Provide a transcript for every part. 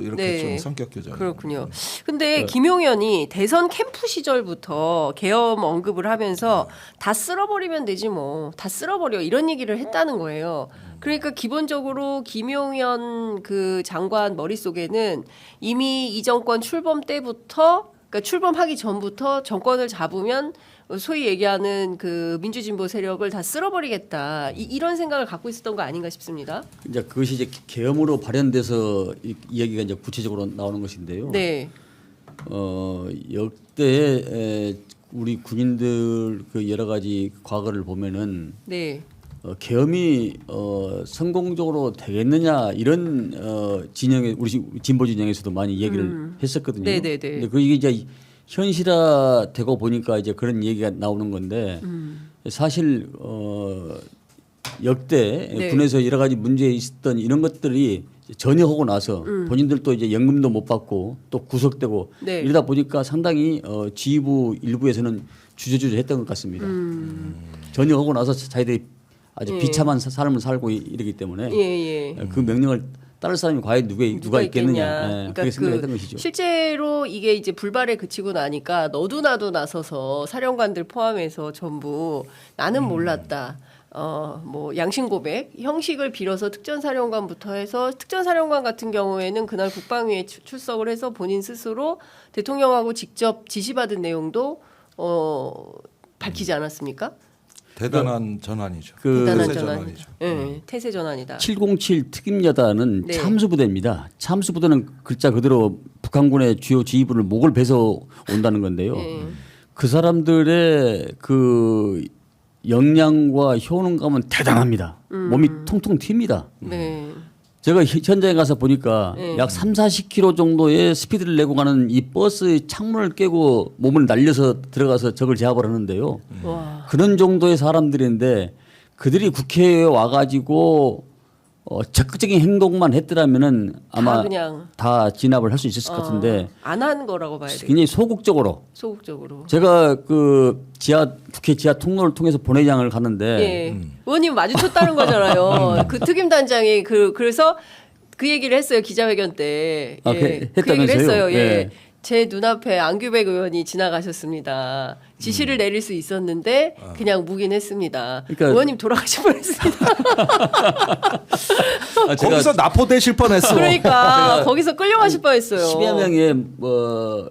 이렇게 네. 좀 성격 교정. 그렇군요. 근데 김용현이 대선 캠프 시절부터 계엄 언급을 하면서 다 쓸어버리면 되지 뭐. 다 쓸어버려. 이런 얘기를 했다는 거예요. 그러니까 기본적으로 김용현 그 장관 머릿속에는 이미 이 정권 출범 때부터 그러니까 출범하기 전부터 정권을 잡으면 소위 얘기하는 그 민주진보 세력을 다 쓸어버리겠다. 이런 생각을 갖고 있었던 거 아닌가 싶습니다. 이제 그것이 이제 계엄으로 발현돼서 이 얘기가 이제 구체적으로 나오는 것인데요. 네. 역대 우리 군인들 그 여러 가지 과거를 보면은 네. 계엄이 성공적으로 되겠느냐 이런 진영에 우리 진보 진영에서도 많이 얘기를 했었거든요. 네네네. 근데 그 이게 이제 현실화되고 보니까 이제 그런 얘기가 나오는 건데 사실 역대 네. 군에서 여러 가지 문제 있었던 이런 것들이 전혀 하고 나서 본인들도 이제 연금도 못 받고 또 구속되고 네. 이러다 보니까 상당히 지휘부 일부에서는 주저주저했던 것 같습니다. 전혀 하고 나서 자기들이 아주 예. 비참한 삶을 살고 이러기 때문에 예. 그 명령을 따를 사람이 과연 누가 있겠느냐. 그러니까 그렇게 생각했던 것이죠. 실제로 이게 이제 불발에 그치고 나니까 너도 나도 나서서 사령관들 포함해서 전부 나는 몰랐다. 뭐 양심 고백 형식을 빌어서 특전사령관부터 해서 특전사령관 같은 경우에는 그날 국방위에 출석을 해서 본인 스스로 대통령하고 직접 지시받은 내용도 밝히지 않았습니까? 대단한 전환이죠. 대단한 태세 전환. 전환이죠. 네, 태세 전환이다. 707 특임여단은 네. 참수부대입니다. 참수부대는 글자 그대로 북한군의 주요 지휘부를 목을 베서 온다는 건데요. 그 사람들의 그 역량과 효능감은 대단합니다. 몸이 통통 튑니다. 네. 제가 현장에 가서 보니까 약 30-40km 정도의 스피드를 내고 가는 이 버스의 창문을 깨고 몸을 날려서 들어가서 적을 제압을 하는데요. 와. 그런 정도의 사람들인데 그들이 국회에 와가지고 적극적인 행동만 했더라면은 아마 그냥 다 진압을 할 수 있었을 것 같은데 안 한 거라고 봐야 돼. 굉장히 소극적으로 소극적으로. 제가 그 국회 지하 통로를 통해서 본회의장을 갔는데 예. 의원님 마주쳤다는 거잖아요. 그 특임단장이 그래서 그 얘기를 했어요 기자회견 때. 아, 예. 그 했다면서요? 얘기를 했어요. 예. 예. 제 눈앞에 안규백 의원이 지나가셨습니다. 지시를 내릴 수 있었는데 그냥 묵인했습니다. 그러니까- 의원님 돌아가실 뻔했습니다. 거기서 납포되실 뻔했어. 그러니까 거기서 끌려가실 뻔했어요. 10여 명의 뭐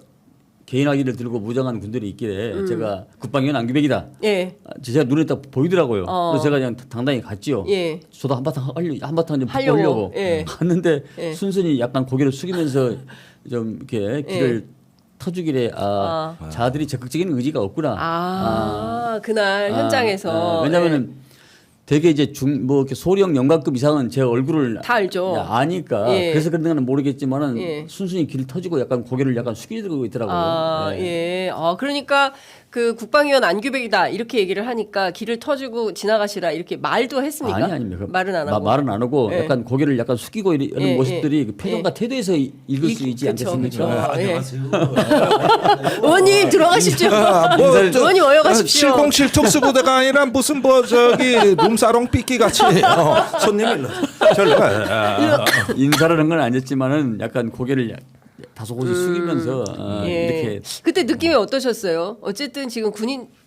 개인 학위를 들고 무장한 군들이 있길래 제가 국방위원 안규백이다. 예. 제가 눈에 딱 보이더라고요. 그래서 제가 그냥 당당히 갔지요. 예. 저도 한바탕 좀 하려고. 보려고 예. 갔는데 예. 순순히 약간 고개를 숙이면서 좀 이렇게 길을 터주길래 자들이 적극적인 의지가 없구나. 그날 현장에서. 왜냐하면은 되게 이제 뭐 이렇게 소령 영관급 이상은 제 얼굴을 다 알죠. 아니까 예. 그래서 그런 건 모르겠지만은 예. 순순히 길을 터주고 약간 고개를 약간 숙이고 있더라고요. 네. 예. 그러니까 그 국방위원 안규백이다 이렇게 얘기를 하니까 길을 터주고 지나가시라 이렇게 말도 했습니까? 아닙니다. 말은 안 하고. 말은 안 하고 예. 약간 고개를 약간 숙이고 이런 예, 모습들이 예. 그 표정과 태도에서 읽을 수 있지 그쵸, 않겠습니까? 그쵸. 예. 안녕하세요. 의원님 들어가십시오. 의원님 어여가십시오. 707 특수부대가 아니라 무슨 뭐 저기 룸사롱 삐끼 같이 손님을 인사를 한 건 아니었지만은 약간 고개를 다소곳이 숙이면서 예. 이렇게 그때 느낌이 어떠셨어요? 어쨌든 지금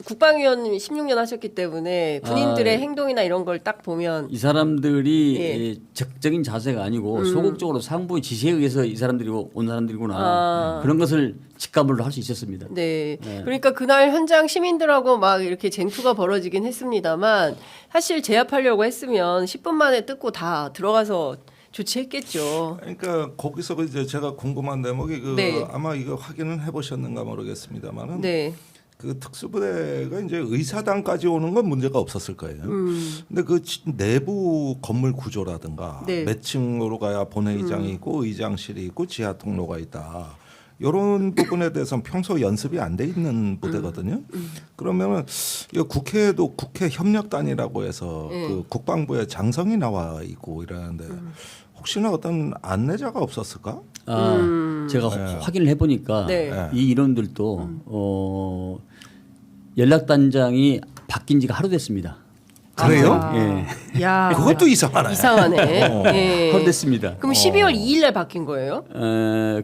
국방위원 16년 하셨기 때문에 군인들의 행동이나 이런 걸 딱 보면 이 사람들이 예. 적극적인 자세가 아니고 소극적으로 상부의 지시에 의해서 이 사람들이 온 사람들이구나 그런 것을 직감을 할 수 있었습니다. 네. 그러니까 그날 현장 시민들하고 막 이렇게 쟁투가 벌어지긴 했습니다만 사실 제압하려고 했으면 10분 만에 뜯고 다 들어가서 조치했겠죠. 그러니까 거기서 이제 제가 궁금한 대목이 네. 아마 이거 확인을 해보셨는가 모르겠습니다만은 네. 그 특수부대가 이제 의사당까지 오는 건 문제가 없었을 거예요. 근데 그 내부 건물 구조라든가 네. 몇 층으로 가야 본회의장이 있고 의장실이 있고 지하 통로가 있다. 이런 부분에 대해서는 평소 연습이 안 돼 있는 부대거든요. 그러면은 이 국회에도 국회 협력단이라고 해서 그 국방부에 장성이 나와 있고 이러는데 혹시나 어떤 안내자가 없었을까? 제가 확인을 해보니까 네. 이 인원들도 연락단장이 바뀐 지가 하루 됐습니다. 그래요? 아, 예. 야, 그것도 이상하네. 이상하네. 예. 헌됐습니다. 그럼 12월 2일 날 바뀐 거예요?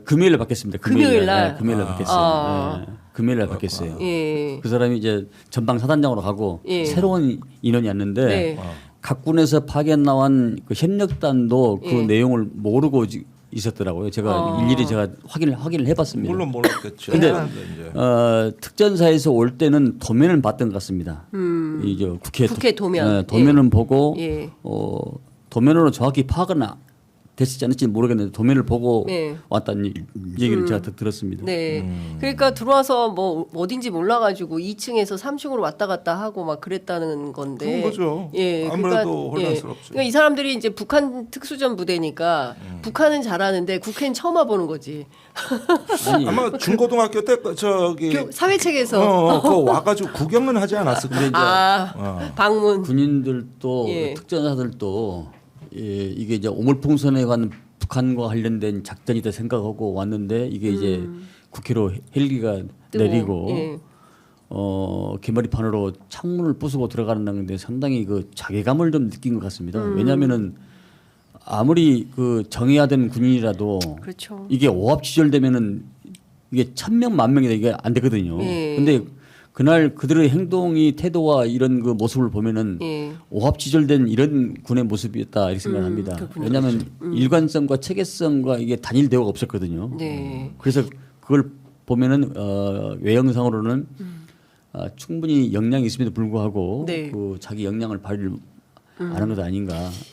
금요일 날 바뀌었습니다. 금요일 날? 네, 금요일 날 바뀌었어요. 아. 네, 금요일 날 바뀌었어요. 예. 그 사람이 이제 전방 사단장으로 가고 예. 새로운 인원이었는데 네. 각 군에서 파견 나온 그 협력단도 그 예. 내용을 모르고 있었더라고요. 제가 일일이 제가 확인을 해봤습니다. 물론 몰랐겠죠. 근데 이제. 특전사에서 올 때는 도면을 봤던 것 같습니다. 이제 국회 도면. 네, 도면은 보고 예. 도면으로 정확히 파악은 됐을지 않을지 모르겠는데 도면을 보고 네. 왔다는 얘기를 제가 들었습니다. 네. 그러니까 들어와서 뭐 어딘지 몰라가지고 2층에서 3층으로 왔다 갔다 하고 막 그랬다는 건데. 그런 거죠. 예. 아무래도 그러니까, 혼란스럽죠. 그러니까 이 사람들이 이제 북한 특수전 부대니까 북한은 잘하는데 국회는 처음 와보는 거지. 아니, 아마 중고등학교 때 저기 사회책에서. 그거 와가지고 구경은 하지 않았을까? 아 방문. 군인들도 예. 특전사들도 이게 이제 오물풍선에 관한 북한과 관련된 작전이다 생각하고 왔는데 이게 이제 국회로 헬기가 뜨고, 내리고 예. 개머리판으로 창문을 부수고 들어가는 건데 상당히 그 자괴감을 좀 느낀 것 같습니다. 왜냐하면은 아무리 그 정예가 된 군인이라도 그렇죠. 이게 오합지졸되면은 이게 1,000명 10,000명이 이게 안 되거든요. 예. 근데 그날 그들의 행동이 태도와 이런 그 모습을 보면은 예. 오합지졸된 이런 군의 모습이었다 이렇게 생각합니다. 그렇군요. 왜냐하면 일관성과 체계성과 이게 단일 대우가 없었거든요. 네. 그래서 그걸 보면은 외형상으로는 충분히 역량이 있음에도 불구하고 네. 그 자기 역량을 발휘를 안 한 것 아닌가